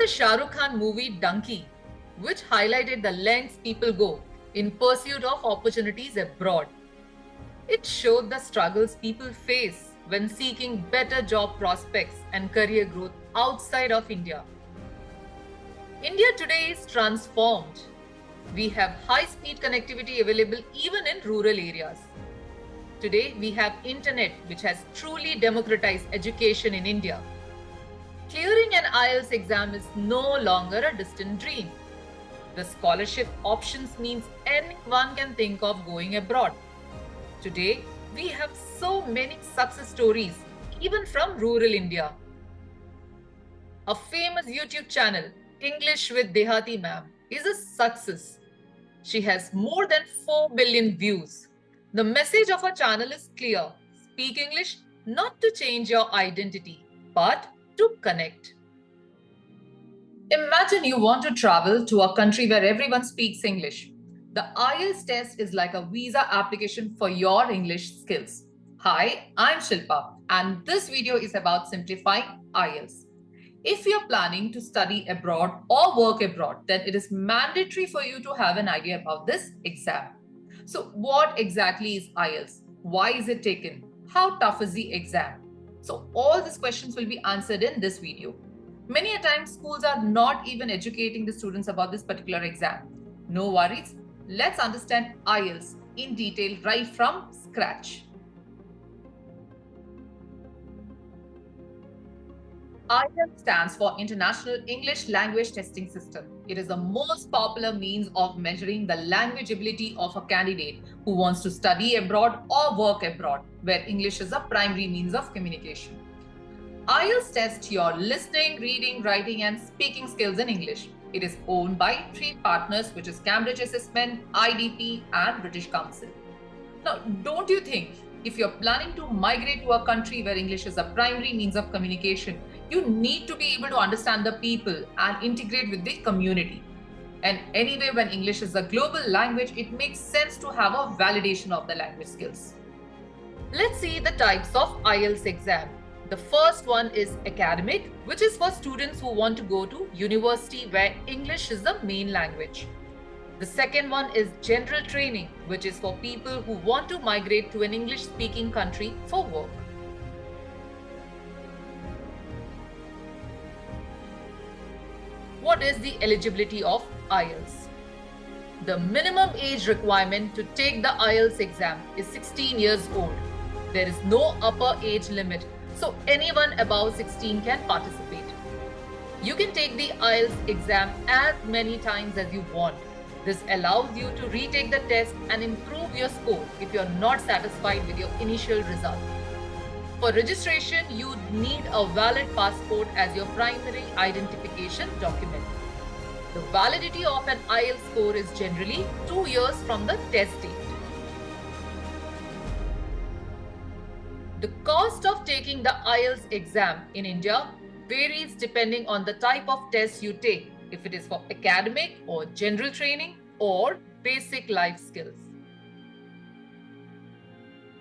the Shah Rukh Khan movie Donkey, which highlighted the lengths people go in pursuit of opportunities abroad. It showed the struggles people face when seeking better job prospects and career growth outside of India. India today is transformed. We have high-speed connectivity available even in rural areas. Today, we have internet, which has truly democratized education in India. Clearing an IELTS exam is no longer a distant dream. The scholarship options means anyone can think of going abroad. Today, we have so many success stories, even from rural India. A famous YouTube channel, English with Dehati Ma'am, is a success. She has more than 4 billion views. The message of her channel is clear. Speak English not to change your identity, but to connect. Imagine you want to travel to a country where everyone speaks English. The IELTS test is like a visa application for your English skills. Hi, I'm Shilpa, and this video is about simplifying IELTS. If you're planning to study abroad or work abroad, then it is mandatory for you to have an idea about this exam. So what exactly is IELTS? Why is it taken? How tough is the exam? So all these questions will be answered in this video. Many a times schools are not even educating the students about this particular exam. No worries, let's understand IELTS in detail right from scratch. IELTS stands for International English Language Testing System. It is the most popular means of measuring the language ability of a candidate who wants to study abroad or work abroad, where English is a primary means of communication. IELTS tests your listening, reading, writing, and speaking skills in English. It is owned by 3 partners, which is Cambridge Assessment, IDP, and British Council. Now, don't you think if you're planning to migrate to a country where English is a primary means of communication, you need to be able to understand the people and integrate with the community? And anyway, when English is a global language, it makes sense to have a validation of the language skills. Let's see the types of IELTS exam. The first one is academic, which is for students who want to go to university where English is the main language. The second one is general training, which is for people who want to migrate to an English-speaking country for work. What is the eligibility of IELTS? The minimum age requirement to take the IELTS exam is 16 years old. There is no upper age limit, so anyone above 16 can participate. You can take the IELTS exam as many times as you want. This allows you to retake the test and improve your score if you're not satisfied with your initial result. For registration, you need a valid passport as your primary identification document. The validity of an IELTS score is generally 2 years from the test date. The cost of taking the IELTS exam in India varies depending on the type of test you take, if it is for academic or general training or basic life skills.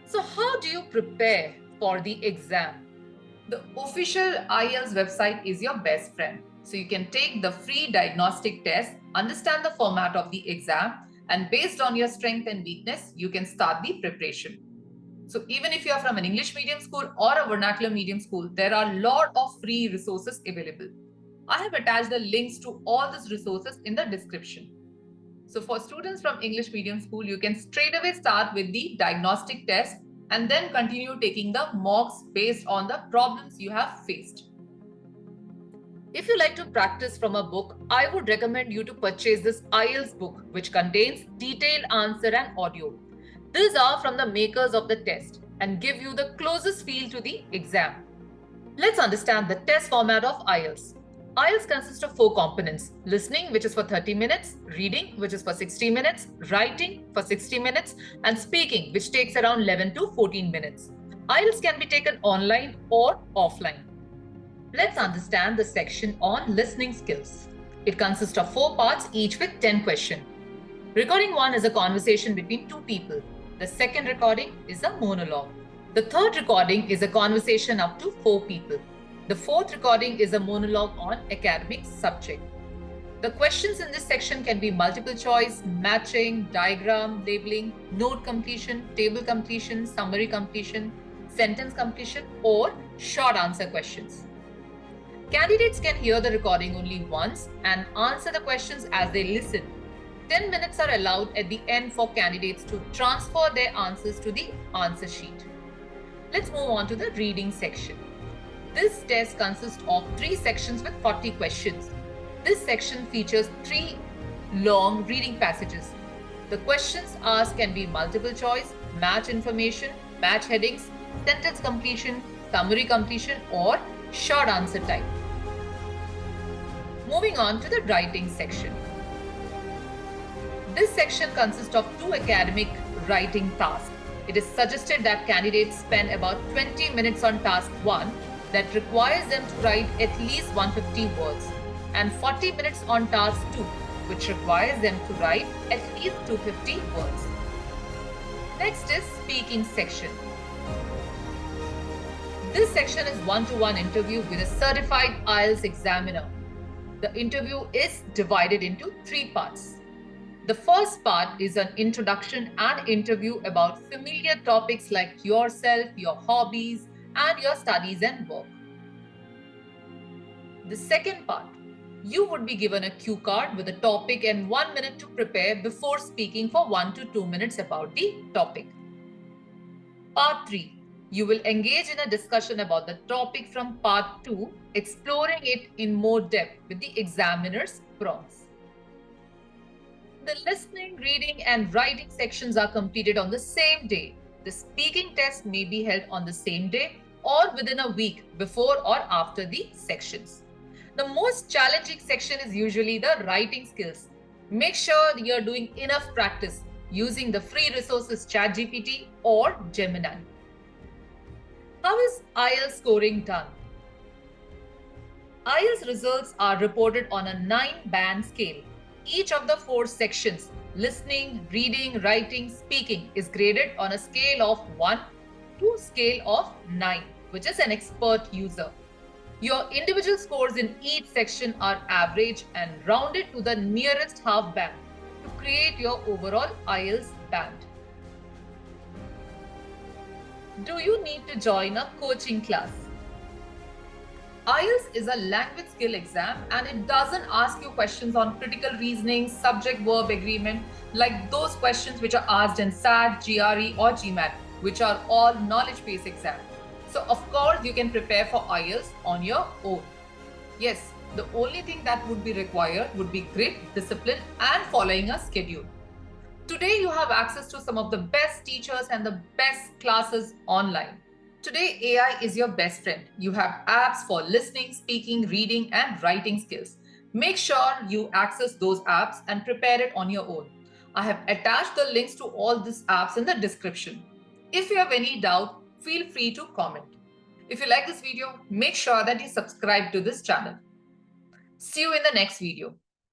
So how do you prepare for the exam? The official IELTS website is your best friend. So you can take the free diagnostic test, understand the format of the exam, and based on your strength and weakness, you can start the preparation. So even if you are from an English medium school or a vernacular medium school, there are a lot of free resources available. I have attached the links to all these resources in the description. So for students from English medium school, you can straight away start with the diagnostic test and then continue taking the mocks based on the problems you have faced. If you like to practice from a book, I would recommend you to purchase this IELTS book, which contains detailed answer and audio. These are from the makers of the test and give you the closest feel to the exam. Let's understand the test format of IELTS. IELTS consists of 4 components: listening, which is for 30 minutes, reading, which is for 60 minutes, writing for 60 minutes, and speaking, which takes around 11 to 14 minutes. IELTS can be taken online or offline. Let's understand the section on listening skills. It consists of 4 parts, each with 10 questions. Recording 1 is a conversation between 2 people. The second recording is a monologue. The third recording is a conversation up to 4 people. The fourth recording is a monologue on academic subject. The questions in this section can be multiple choice, matching, diagram, labeling, note completion, table completion, summary completion, sentence completion, or short answer questions. Candidates can hear the recording only once and answer the questions as they listen. 10 minutes are allowed at the end for candidates to transfer their answers to the answer sheet. Let's move on to the reading section. This test consists of 3 sections with 40 questions. This section features 3 long reading passages. The questions asked can be multiple choice, match information, match headings, sentence completion, summary completion, or short answer type. Moving on to the writing section. This section consists of 2 academic writing tasks. It is suggested that candidates spend about 20 minutes on task 1 that requires them to write at least 150 words, and 40 minutes on task 2, which requires them to write at least 250 words. Next is speaking section. This section is one-to-one interview with a certified IELTS examiner. The interview is divided into 3 parts. The first part is an introduction and interview about familiar topics like yourself, your hobbies, and your studies and work. The second part, you would be given a cue card with a topic and 1 minute to prepare before speaking for 1 to 2 minutes about the topic. Part 3, you will engage in a discussion about the topic from part 2, exploring it in more depth with the examiner's prompts. The listening, reading, and writing sections are completed on the same day. The speaking test may be held on the same day or within a week before or after the sections. The most challenging section is usually the writing skills. Make sure you're doing enough practice using the free resources ChatGPT or Gemini. How is IELTS scoring done? IELTS results are reported on a 9-band scale. Each of the 4 sections, listening, reading, writing, speaking, is graded on a scale of 1 to scale of 9, which is an expert user. Your individual scores in each section are average and rounded to the nearest half band to create your overall IELTS band. Do you need to join a coaching class? IELTS is a language skill exam and it doesn't ask you questions on critical reasoning, subject-verb agreement, like those questions which are asked in SAT, GRE or GMAT, which are all knowledge-based exams. So of course you can prepare for IELTS on your own. Yes, the only thing that would be required would be grit, discipline and following a schedule. Today you have access to some of the best teachers and the best classes online. Today, AI is your best friend. You have apps for listening, speaking, reading, and writing skills. Make sure you access those apps and prepare it on your own. I have attached the links to all these apps in the description. If you have any doubt, feel free to comment. If you like this video, make sure that you subscribe to this channel. See you in the next video.